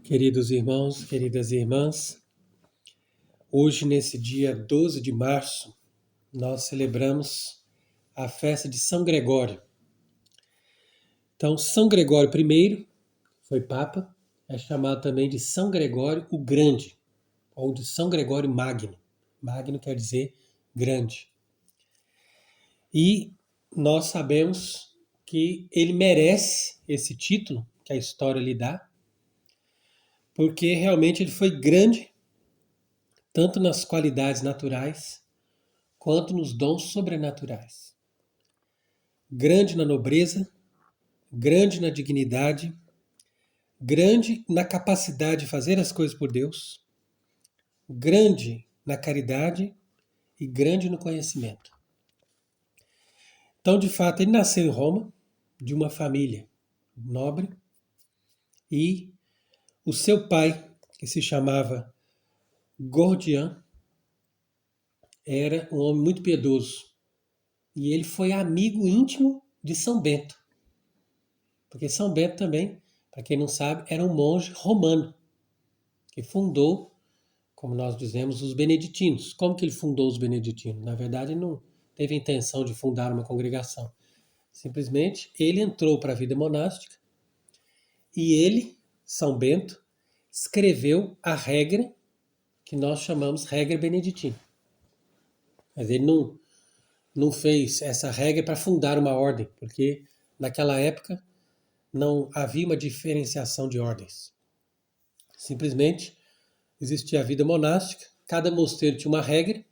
Queridos irmãos, queridas irmãs, hoje, nesse dia 12 de março, nós celebramos a festa de São Gregório. Então, São Gregório I foi Papa, é chamado também de São Gregório o Grande, ou de São Gregório Magno. Magno quer dizer grande. E nós sabemos que ele merece esse título que a história lhe dá, porque realmente ele foi grande, tanto nas qualidades naturais, quanto nos dons sobrenaturais. Grande na nobreza, grande na dignidade, grande na capacidade de fazer as coisas por Deus, grande na caridade e grande no conhecimento. Então, de fato, ele nasceu em Roma, de uma família nobre, e o seu pai, que se chamava Gordian, era um homem muito piedoso. E ele foi amigo íntimo de São Bento. Porque São Bento também, para quem não sabe, era um monge romano, que fundou, como nós dizemos, os beneditinos. Como que ele fundou os beneditinos? Na verdade, ele não teve a intenção de fundar uma congregação. Simplesmente, ele entrou para a vida monástica e ele, São Bento, escreveu a regra que nós chamamos regra beneditina. Mas ele não fez essa regra para fundar uma ordem, porque naquela época não havia uma diferenciação de ordens. Simplesmente existia a vida monástica, cada mosteiro tinha uma regra,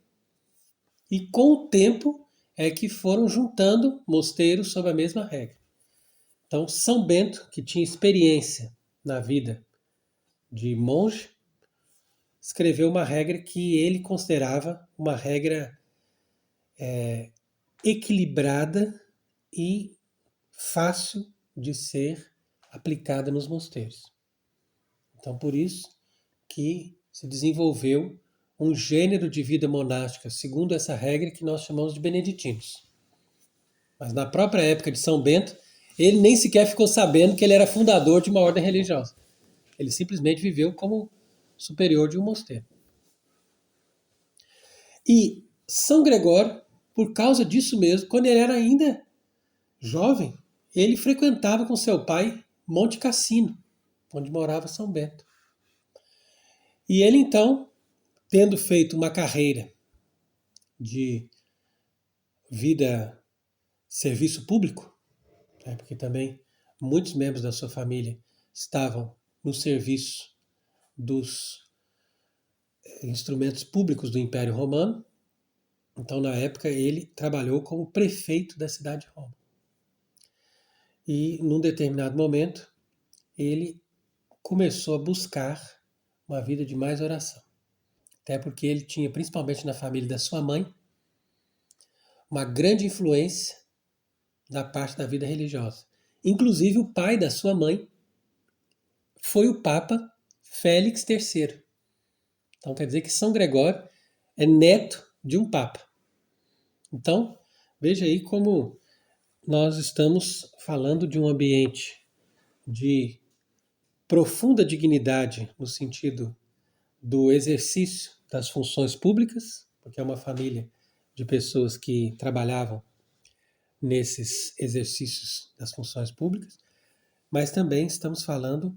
e com o tempo é que foram juntando mosteiros sob a mesma regra. Então, São Bento, que tinha experiência na vida de monge, escreveu uma regra que ele considerava uma regra equilibrada e fácil de ser aplicada nos mosteiros. Então, por isso que se desenvolveu um gênero de vida monástica, segundo essa regra que nós chamamos de beneditinos. Mas na própria época de São Bento, ele nem sequer ficou sabendo que ele era fundador de uma ordem religiosa. Ele simplesmente viveu como superior de um mosteiro. E São Gregório, por causa disso mesmo, quando ele era ainda jovem, ele frequentava com seu pai Monte Cassino, onde morava São Bento. E ele então, tendo feito uma carreira de vida, serviço público, porque também muitos membros da sua família estavam no serviço dos instrumentos públicos do Império Romano. Então, na época, ele trabalhou como prefeito da cidade de Roma. E, num determinado momento, ele começou a buscar uma vida de mais oração. Até porque ele tinha, principalmente na família da sua mãe, uma grande influência da parte da vida religiosa. Inclusive, o pai da sua mãe foi o Papa Félix III. Então, quer dizer que São Gregório é neto de um Papa. Então, veja aí como nós estamos falando de um ambiente de profunda dignidade no sentido do exercício das funções públicas, porque é uma família de pessoas que trabalhavam nesses exercícios das funções públicas, mas também estamos falando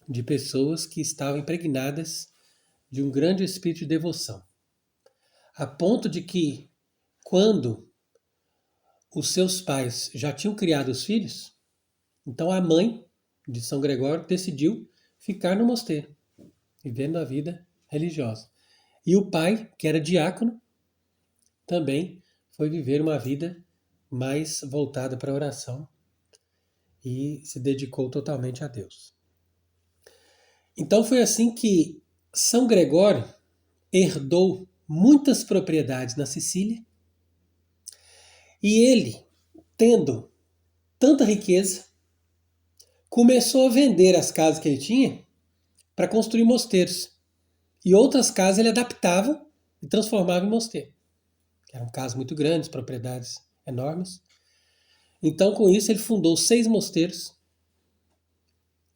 de pessoas que estavam impregnadas de um grande espírito de devoção, a ponto de que, quando os seus pais já tinham criado os filhos, então a mãe de São Gregório decidiu ficar no mosteiro, vivendo a vida religiosa. E o pai, que era diácono, também foi viver uma vida mais voltada para a oração e se dedicou totalmente a Deus. Então foi assim que São Gregório herdou muitas propriedades na Sicília e ele, tendo tanta riqueza, começou a vender as casas que ele tinha para construir mosteiros. E outras casas ele adaptava e transformava em mosteiro. Eram casas muito grandes, propriedades enormes. Então, com isso, ele fundou 6 mosteiros.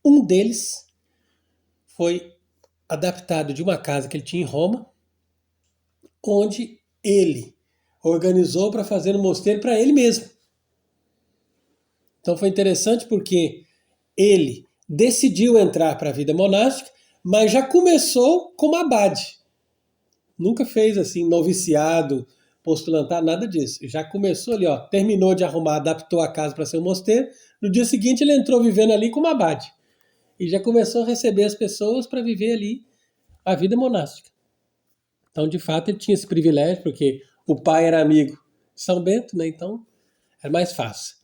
Um deles foi adaptado de uma casa que ele tinha em Roma, onde ele organizou para fazer um mosteiro para ele mesmo. Então foi interessante porque ele decidiu entrar para a vida monástica, mas já começou como abade. Nunca fez assim noviciado, postulantar, nada disso. Já começou ali, ó, terminou de arrumar, adaptou a casa para ser um mosteiro. No dia seguinte ele entrou vivendo ali como abade. E já começou a receber as pessoas para viver ali a vida monástica. Então, de fato, ele tinha esse privilégio, porque o pai era amigo de São Bento, né? Então era mais fácil.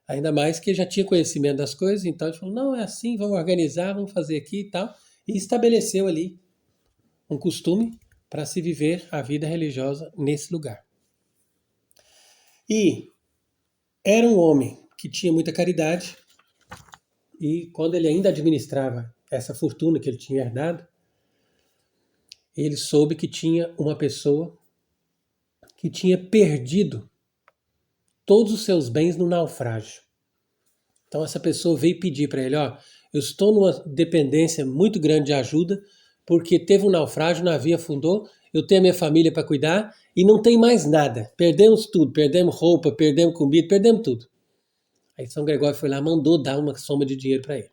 Ainda mais que ele já tinha conhecimento das coisas, então ele falou, não, é assim, vamos organizar, vamos fazer aqui e tal. E estabeleceu ali um costume para se viver a vida religiosa nesse lugar. E era um homem que tinha muita caridade, e quando ele ainda administrava essa fortuna que ele tinha herdado, ele soube que tinha uma pessoa que tinha perdido todos os seus bens no naufrágio. Então essa pessoa veio pedir para ele, ó, eu estou numa dependência muito grande de ajuda, porque teve um naufrágio, o navio afundou, eu tenho a minha família para cuidar e não tem mais nada. Perdemos tudo, perdemos roupa, perdemos comida, perdemos tudo. Aí São Gregório foi lá, mandou dar uma soma de dinheiro para ele.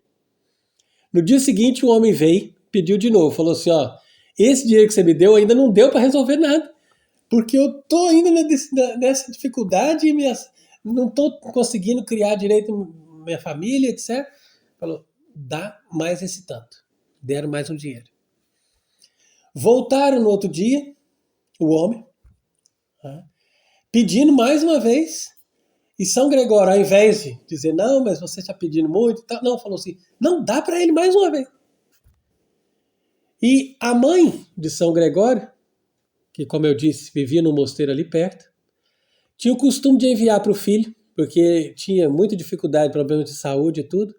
No dia seguinte o homem veio, pediu de novo, falou assim, ó, esse dinheiro que você me deu ainda não deu para resolver nada, porque eu tô ainda nessa dificuldade e não tô conseguindo criar direito minha família, etc. Falou, dá mais esse tanto. Deram mais um dinheiro. Voltaram no outro dia, o homem, pedindo mais uma vez, e São Gregório, ao invés de dizer, não, mas você está pedindo muito, não, falou assim, não, dá para ele mais uma vez. E a mãe de São Gregório, que como eu disse, vivia no mosteiro ali perto, tinha o costume de enviar para o filho, porque tinha muita dificuldade, problemas de saúde e tudo.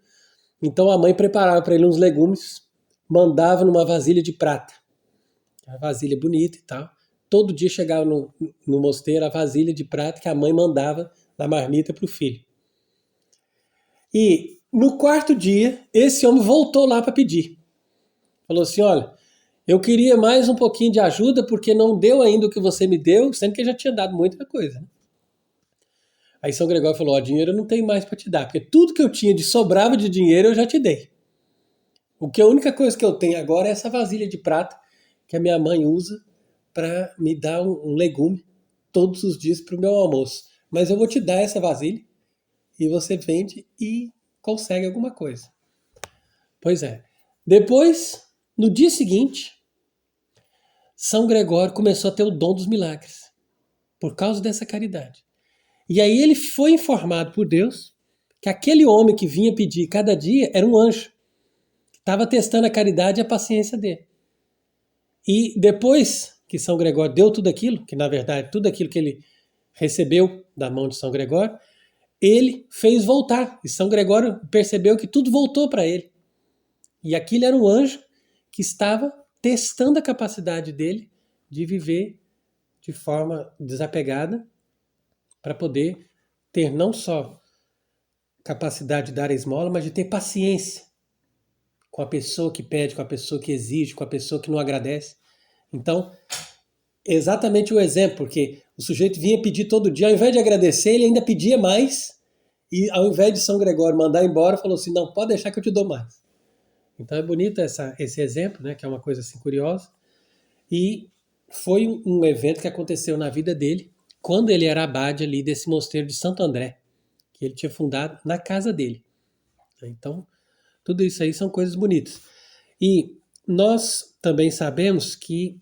Então a mãe preparava para ele uns legumes, mandava numa vasilha de prata. Uma vasilha bonita e tal. Todo dia chegava no mosteiro a vasilha de prata que a mãe mandava na marmita para o filho. E no quarto dia, esse homem voltou lá para pedir. Falou assim, olha, eu queria mais um pouquinho de ajuda porque não deu ainda o que você me deu, sendo que ele já tinha dado muita coisa, né? Aí São Gregório falou, ó, dinheiro eu não tenho mais para te dar, porque tudo que eu tinha de sobrava de dinheiro eu já te dei. A única coisa que eu tenho agora é essa vasilha de prata que a minha mãe usa para me dar um legume todos os dias para o meu almoço. Mas eu vou te dar essa vasilha e você vende e consegue alguma coisa. Pois é. Depois, no dia seguinte, São Gregório começou a ter o dom dos milagres por causa dessa caridade. E aí ele foi informado por Deus que aquele homem que vinha pedir cada dia era um anjo. Estava testando a caridade e a paciência dele. E depois que São Gregório deu tudo aquilo, que na verdade tudo aquilo que ele recebeu da mão de São Gregório, ele fez voltar. E São Gregório percebeu que tudo voltou para ele. E aquilo era um anjo que estava testando a capacidade dele de viver de forma desapegada para poder ter não só capacidade de dar a esmola, mas de ter paciência com a pessoa que pede, com a pessoa que exige, com a pessoa que não agradece. Então, exatamente o exemplo, porque o sujeito vinha pedir todo dia, ao invés de agradecer, ele ainda pedia mais, e ao invés de São Gregório mandar embora, falou assim, não, pode deixar que eu te dou mais. Então é bonito esse exemplo, né, que é uma coisa assim curiosa, e foi um evento que aconteceu na vida dele, quando ele era abade ali desse mosteiro de Santo André, que ele tinha fundado na casa dele. Então, tudo isso aí são coisas bonitas. E nós também sabemos que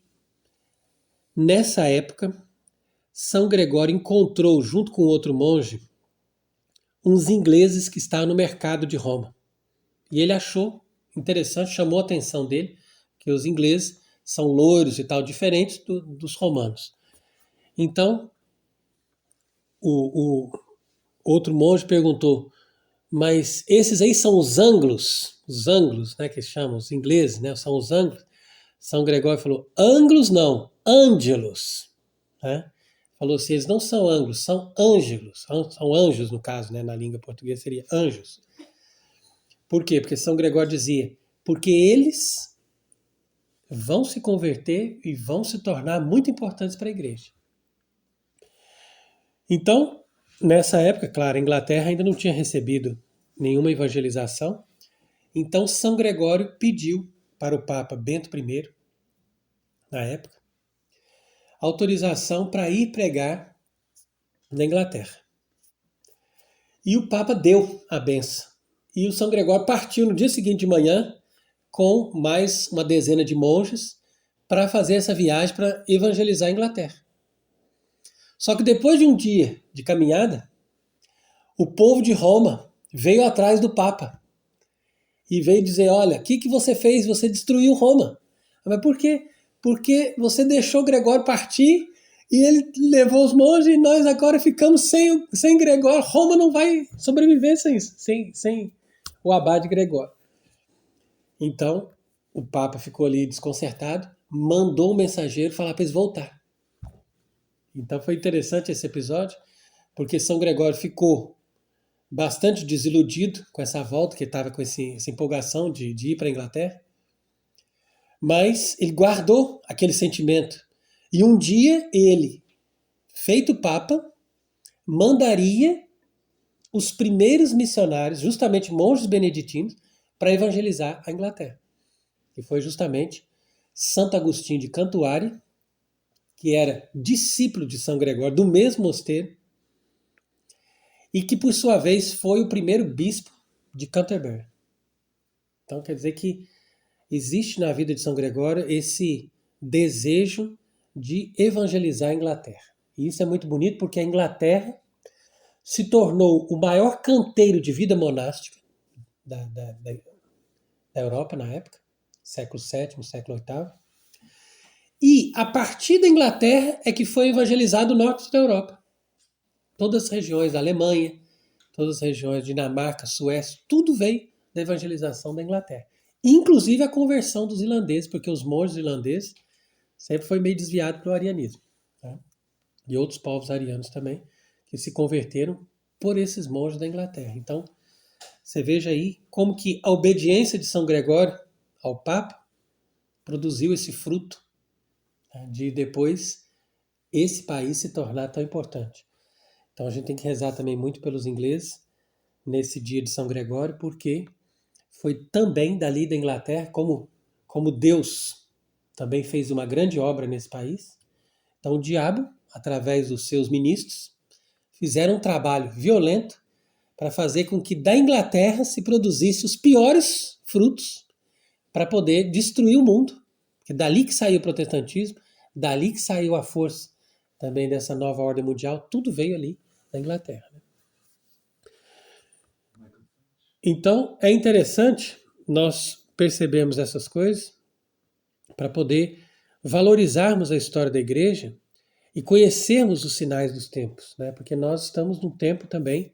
nessa época, São Gregório encontrou, junto com outro monge, uns ingleses que estavam no mercado de Roma. E ele achou interessante, chamou a atenção dele, que os ingleses são loiros e tal, diferentes dos romanos. Então, o outro monge perguntou, mas esses aí são os anglos, né, que chamam, os ingleses, né, são os anglos. São Gregório falou, anglos não, ângelos. Né? Falou assim, eles não são anglos, são ângelos. São anjos, no caso, né, na língua portuguesa seria anjos. Por quê? Porque São Gregório dizia, porque eles vão se converter e vão se tornar muito importantes para a igreja. Então, nessa época, claro, a Inglaterra ainda não tinha recebido nenhuma evangelização, então São Gregório pediu para o Papa Bento I, na época, autorização para ir pregar na Inglaterra. E o Papa deu a benção. E o São Gregório partiu no dia seguinte de manhã com mais uma dezena de monges para fazer essa viagem para evangelizar a Inglaterra. Só que depois de um dia de caminhada, o povo de Roma veio atrás do Papa e veio dizer: olha, o que você fez? Você destruiu Roma. Mas por quê? Porque você deixou Gregório partir e ele levou os monges e nós agora ficamos sem Gregório. Roma não vai sobreviver sem o abade Gregório. Então, o Papa ficou ali desconcertado, mandou um mensageiro falar para eles voltar. Então foi interessante esse episódio, porque São Gregório ficou bastante desiludido com essa volta, que ele estava com essa empolgação de ir para a Inglaterra, mas ele guardou aquele sentimento. E um dia ele, feito Papa, mandaria os primeiros missionários, justamente monges beneditinos, para evangelizar a Inglaterra. Que foi justamente Santo Agostinho de Cantuária, que era discípulo de São Gregório, do mesmo mosteiro, e que, por sua vez, foi o primeiro bispo de Canterbury. Então, quer dizer que existe na vida de São Gregório esse desejo de evangelizar a Inglaterra. E isso é muito bonito porque a Inglaterra se tornou o maior canteiro de vida monástica da Europa na época, século VII, século VIII. E a partir da Inglaterra é que foi evangelizado o norte da Europa. Todas as regiões da Alemanha, todas as regiões de Dinamarca, Suécia, tudo veio da evangelização da Inglaterra. Inclusive a conversão dos irlandeses, porque os monges irlandeses sempre foi meio desviado para o arianismo. Tá? E outros povos arianos também, que se converteram por esses monges da Inglaterra. Então, você veja aí como que a obediência de São Gregório ao Papa produziu esse fruto, tá? De depois esse país se tornar tão importante. Então a gente tem que rezar também muito pelos ingleses nesse dia de São Gregório, porque foi também dali da Inglaterra, como Deus também fez uma grande obra nesse país. Então o diabo, através dos seus ministros, fizeram um trabalho violento para fazer com que da Inglaterra se produzisse os piores frutos para poder destruir o mundo. Porque dali que saiu o protestantismo, dali que saiu a força também dessa nova ordem mundial, tudo veio ali da Inglaterra. Então é interessante nós percebermos essas coisas para poder valorizarmos a história da igreja e conhecermos os sinais dos tempos, né? Porque nós estamos num tempo também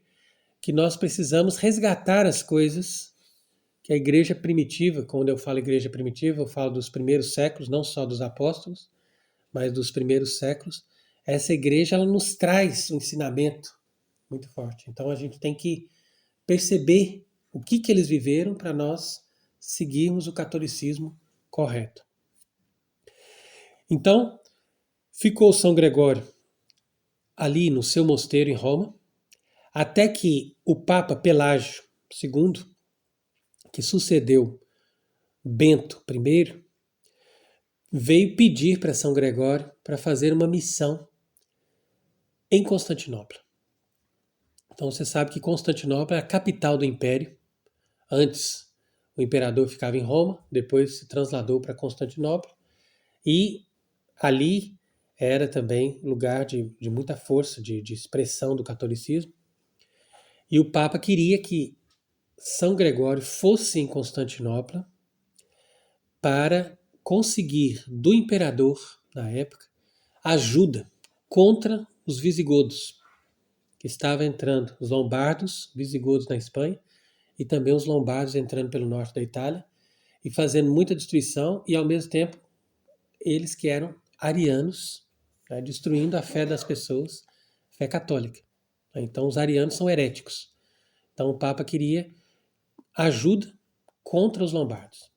que nós precisamos resgatar as coisas que a igreja primitiva, quando eu falo igreja primitiva, eu falo dos primeiros séculos, não só dos apóstolos, mas dos primeiros séculos. Essa igreja ela nos traz um ensinamento muito forte. Então a gente tem que perceber o que eles viveram para nós seguirmos o catolicismo correto. Então, ficou São Gregório ali no seu mosteiro em Roma, até que o Papa Pelágio II, que sucedeu Bento I, veio pedir para São Gregório para fazer uma missão em Constantinopla. Então você sabe que Constantinopla é a capital do império. Antes o imperador ficava em Roma, depois se trasladou para Constantinopla e ali era também lugar de muita força, de expressão do catolicismo. E o Papa queria que São Gregório fosse em Constantinopla para conseguir do imperador, na época, ajuda contra os visigodos, que estavam entrando, os lombardos, visigodos na Espanha, e também os lombardos entrando pelo norte da Itália, e fazendo muita destruição, e ao mesmo tempo, eles que eram arianos, né, destruindo a fé das pessoas, fé católica. Então os arianos são heréticos. Então o Papa queria ajuda contra os lombardos.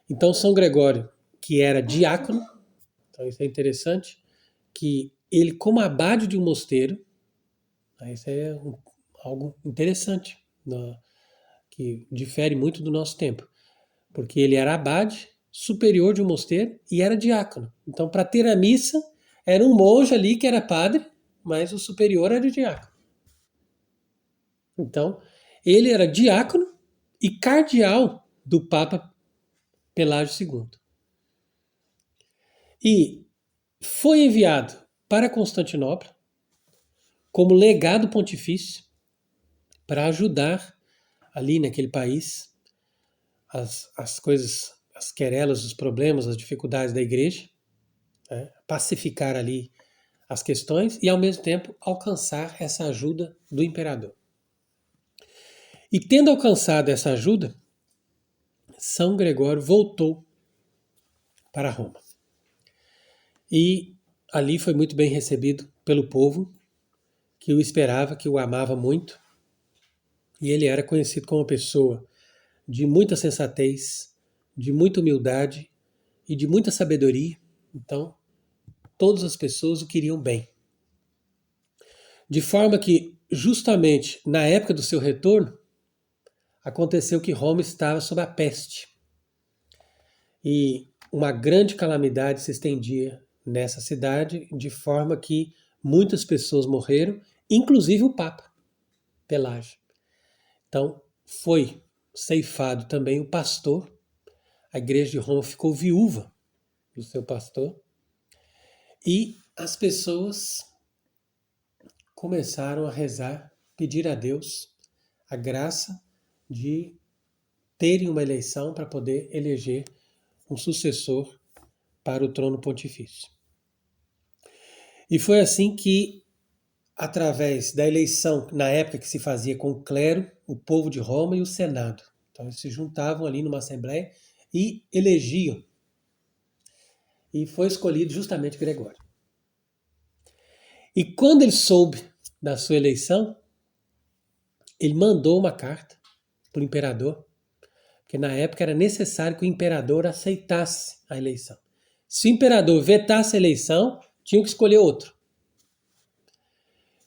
Então São Gregório, que era diácono, então isso é interessante, que ele, como abade de um mosteiro, isso é algo interessante, né, que difere muito do nosso tempo, porque ele era abade, superior de um mosteiro e era diácono. Então, para ter a missa, era um monge ali que era padre, mas o superior era diácono. Então, ele era diácono e cardeal do Papa Pelágio II. E foi enviado para Constantinopla como legado pontifício para ajudar ali naquele país as coisas, as querelas, os problemas, as dificuldades da igreja, né? Pacificar ali as questões e, ao mesmo tempo, alcançar essa ajuda do imperador. E tendo alcançado essa ajuda, São Gregório voltou para Roma. E ali foi muito bem recebido pelo povo, que o esperava, que o amava muito. E ele era conhecido como uma pessoa de muita sensatez, de muita humildade e de muita sabedoria. Então, todas as pessoas o queriam bem. De forma que, justamente na época do seu retorno, aconteceu que Roma estava sob a peste. E uma grande calamidade se estendia nessa cidade, de forma que muitas pessoas morreram, inclusive o Papa Pelágio. Então, foi ceifado também o pastor. A igreja de Roma ficou viúva do seu pastor. E as pessoas começaram a rezar, pedir a Deus a graça de terem uma eleição para poder eleger um sucessor para o trono pontifício. E foi assim que, através da eleição, na época que se fazia com o clero, o povo de Roma e o Senado. Então eles se juntavam ali numa assembleia e elegiam. E foi escolhido justamente Gregório. E quando ele soube da sua eleição, ele mandou uma carta para o imperador, porque na época era necessário que o imperador aceitasse a eleição. Se o imperador vetasse a eleição, tinha que escolher outro.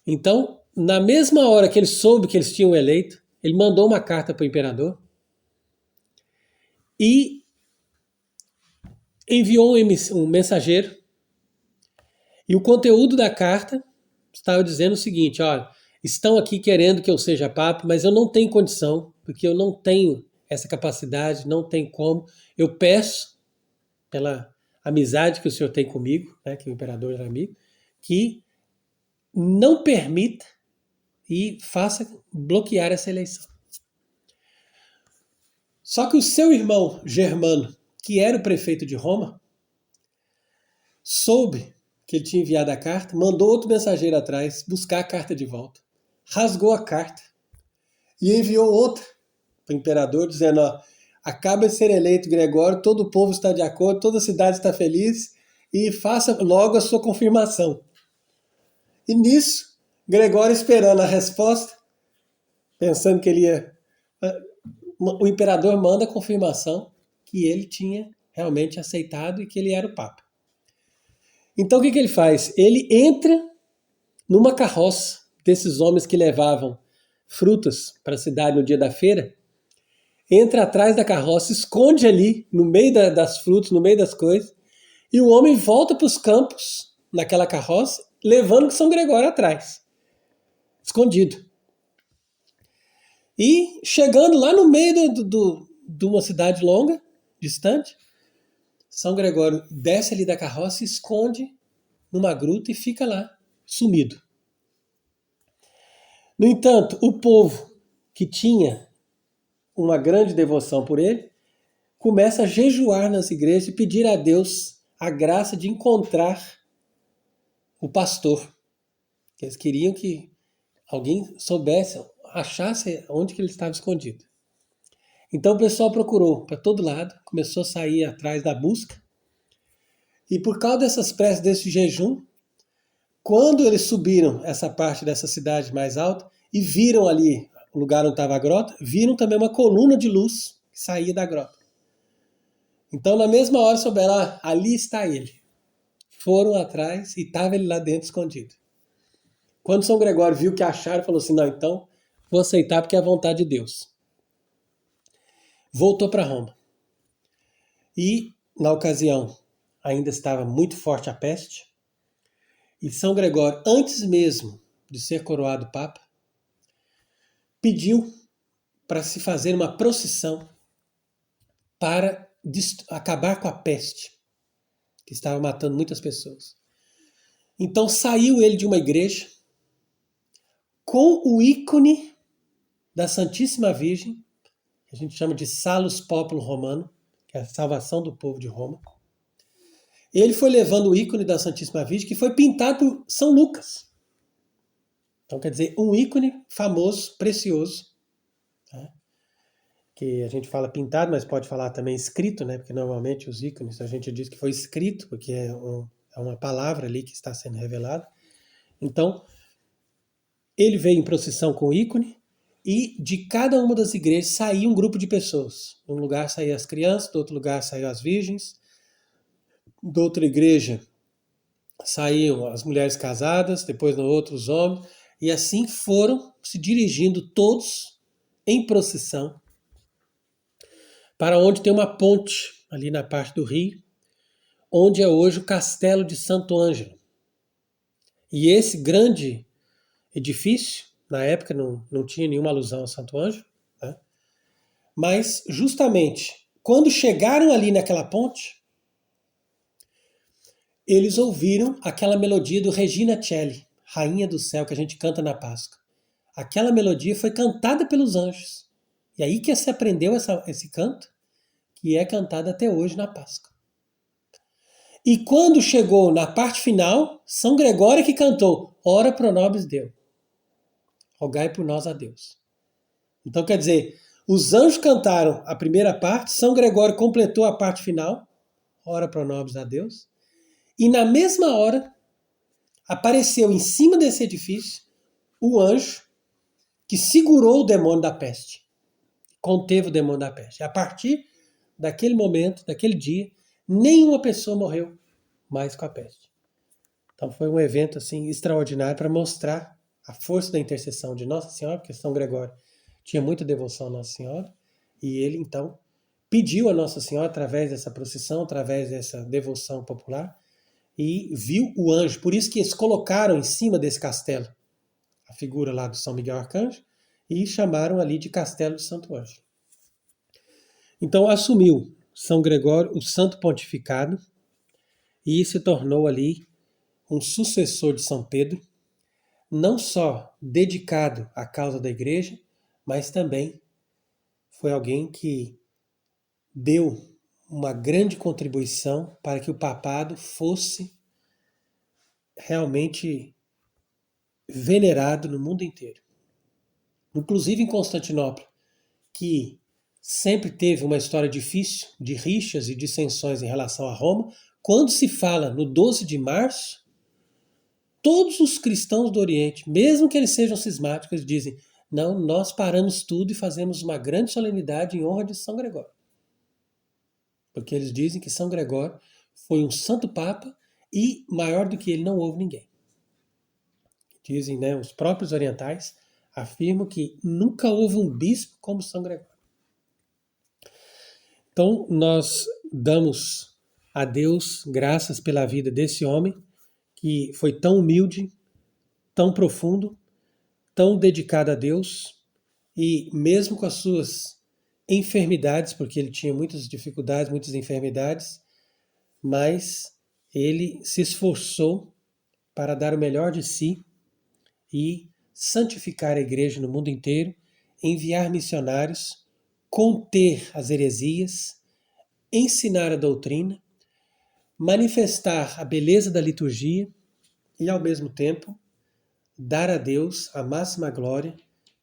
Então, na mesma hora que ele soube que eles tinham eleito, ele mandou uma carta para o imperador e enviou um mensageiro. E o conteúdo da carta estava dizendo o seguinte: olha, estão aqui querendo que eu seja papa, mas eu não tenho condição, porque eu não tenho essa capacidade, não tenho como. Eu peço, pela amizade que o senhor tem comigo, né, que o imperador era amigo, que não permita e faça bloquear essa eleição. Só que o seu irmão Germano, que era o prefeito de Roma, soube que ele tinha enviado a carta, mandou outro mensageiro atrás buscar a carta de volta, rasgou a carta e enviou outra para o imperador dizendo: ó, acaba de ser eleito Gregório, todo o povo está de acordo, toda a cidade está feliz e faça logo a sua confirmação. E nisso, Gregório esperando a resposta, pensando que ele ia... O imperador manda a confirmação que ele tinha realmente aceitado e que ele era o Papa. Então o que ele faz? Ele entra numa carroça desses homens que levavam frutas para a cidade no dia da feira, entra atrás da carroça, esconde ali no meio das frutas, no meio das coisas, e o homem volta para os campos naquela carroça, levando São Gregório atrás, escondido. E chegando lá no meio de uma cidade longa, distante, São Gregório desce ali da carroça, se esconde numa gruta e fica lá, sumido. No entanto, o povo que tinha uma grande devoção por ele, começa a jejuar nas igrejas e pedir a Deus a graça de encontrar o pastor. Eles queriam que alguém soubesse, achasse onde que ele estava escondido. Então o pessoal procurou para todo lado, começou a sair atrás da busca. E por causa dessas preces, desse jejum, quando eles subiram essa parte dessa cidade mais alta e viram ali o lugar onde estava a grota, viram também uma coluna de luz que saía da grota. Então, na mesma hora, souberam, ali está ele. Foram atrás e estava ele lá dentro escondido. Quando São Gregório viu que acharam, falou assim, não, então vou aceitar porque é a vontade de Deus. Voltou para Roma. E, na ocasião, ainda estava muito forte a peste. E São Gregório, antes mesmo de ser coroado Papa, pediu para se fazer uma procissão para acabar com a peste, que estava matando muitas pessoas. Então saiu ele de uma igreja com o ícone da Santíssima Virgem, que a gente chama de Salus Populi Romano, que é a salvação do povo de Roma. Ele foi levando o ícone da Santíssima Virgem, que foi pintado por São Lucas. Então, quer dizer, um ícone famoso, precioso, né? Que a gente fala pintado, mas pode falar também escrito, né? Porque normalmente os ícones a gente diz que foi escrito, porque é uma palavra ali que está sendo revelada. Então, ele veio em procissão com o ícone e de cada uma das igrejas saía um grupo de pessoas. De um lugar saíam as crianças, do outro lugar saíam as virgens, de outra igreja saíam as mulheres casadas, depois no outro os homens, e assim foram se dirigindo todos em procissão para onde tem uma ponte ali na parte do rio, onde é hoje o Castelo de Santo Ângelo. E esse grande edifício, na época não tinha nenhuma alusão a Santo Ângelo, né? Mas justamente quando chegaram ali naquela ponte, eles ouviram aquela melodia do Regina Coeli, Rainha do Céu, que a gente canta na Páscoa. Aquela melodia foi cantada pelos anjos. E aí que se aprendeu esse canto, que é cantado até hoje na Páscoa. E quando chegou na parte final, São Gregório que cantou, Ora pro nobis Deo, rogai por nós a Deus. Então quer dizer, os anjos cantaram a primeira parte, São Gregório completou a parte final, Ora pro nobis a Deus, e na mesma hora apareceu em cima desse edifício o anjo que segurou o demônio da peste, conteve o demônio da peste. E a partir daquele momento, daquele dia, nenhuma pessoa morreu mais com a peste. Então foi um evento assim extraordinário para mostrar a força da intercessão de Nossa Senhora, porque São Gregório tinha muita devoção a Nossa Senhora, e ele então pediu a Nossa Senhora, através dessa procissão, através dessa devoção popular, e viu o anjo. Por isso que eles colocaram em cima desse castelo a figura lá do São Miguel Arcanjo e chamaram ali de Castelo de Santo Ângelo. Então assumiu São Gregório o santo pontificado e se tornou ali um sucessor de São Pedro, não só dedicado à causa da igreja, mas também foi alguém que deu uma grande contribuição para que o papado fosse realmente venerado no mundo inteiro. Inclusive em Constantinopla, que sempre teve uma história difícil de rixas e dissensões em relação a Roma, quando se fala no 12 de março, todos os cristãos do Oriente, mesmo que eles sejam cismáticos, dizem, não, nós paramos tudo e fazemos uma grande solenidade em honra de São Gregório. Porque eles dizem que São Gregório foi um santo papa e maior do que ele não houve ninguém. Dizem, né, os próprios orientais afirmam que nunca houve um bispo como São Gregório. Então nós damos a Deus graças pela vida desse homem que foi tão humilde, tão profundo, tão dedicado a Deus e mesmo com as suas enfermidades, porque ele tinha muitas dificuldades, muitas enfermidades, mas ele se esforçou para dar o melhor de si e santificar a igreja no mundo inteiro, enviar missionários, conter as heresias, ensinar a doutrina, manifestar a beleza da liturgia e, ao mesmo tempo, dar a Deus a máxima glória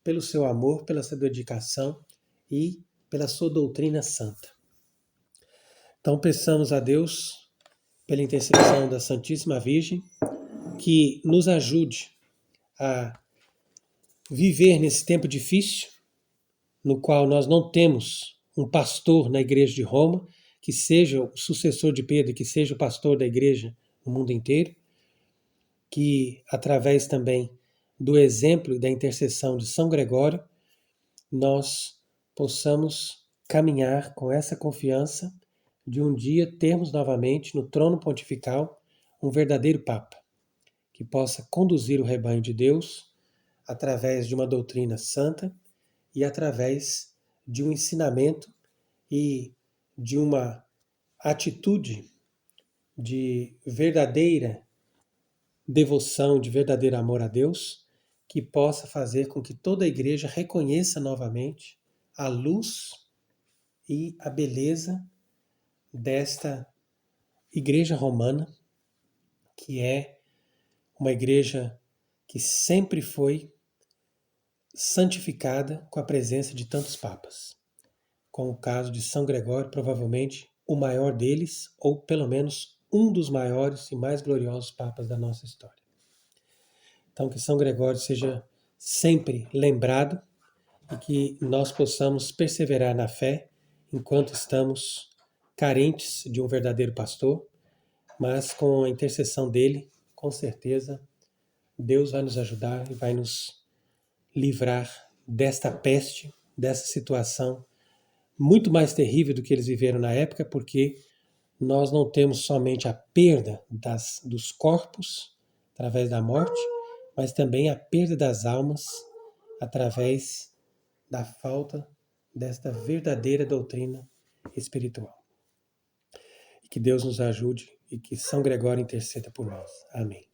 pelo seu amor, pela sua dedicação e pela sua doutrina santa. Então peçamos a Deus, pela intercessão da Santíssima Virgem, que nos ajude a viver nesse tempo difícil, no qual nós não temos um pastor na Igreja de Roma, que seja o sucessor de Pedro, que seja o pastor da igreja no mundo inteiro, que através também do exemplo e da intercessão de São Gregório, nós possamos caminhar com essa confiança de um dia termos novamente no trono pontifical um verdadeiro Papa, que possa conduzir o rebanho de Deus através de uma doutrina santa e através de um ensinamento e de uma atitude de verdadeira devoção, de verdadeiro amor a Deus, que possa fazer com que toda a igreja reconheça novamente a luz e a beleza desta igreja romana, que é uma igreja que sempre foi santificada com a presença de tantos papas, como o caso de São Gregório, provavelmente o maior deles, ou pelo menos um dos maiores e mais gloriosos papas da nossa história. Então, que São Gregório seja sempre lembrado e que nós possamos perseverar na fé enquanto estamos carentes de um verdadeiro pastor, mas com a intercessão dele, com certeza, Deus vai nos ajudar e vai nos livrar desta peste, dessa situação muito mais terrível do que eles viveram na época, porque nós não temos somente a perda dos corpos através da morte, mas também a perda das almas através da falta desta verdadeira doutrina espiritual. E que Deus nos ajude e que São Gregório interceda por nós. Amém.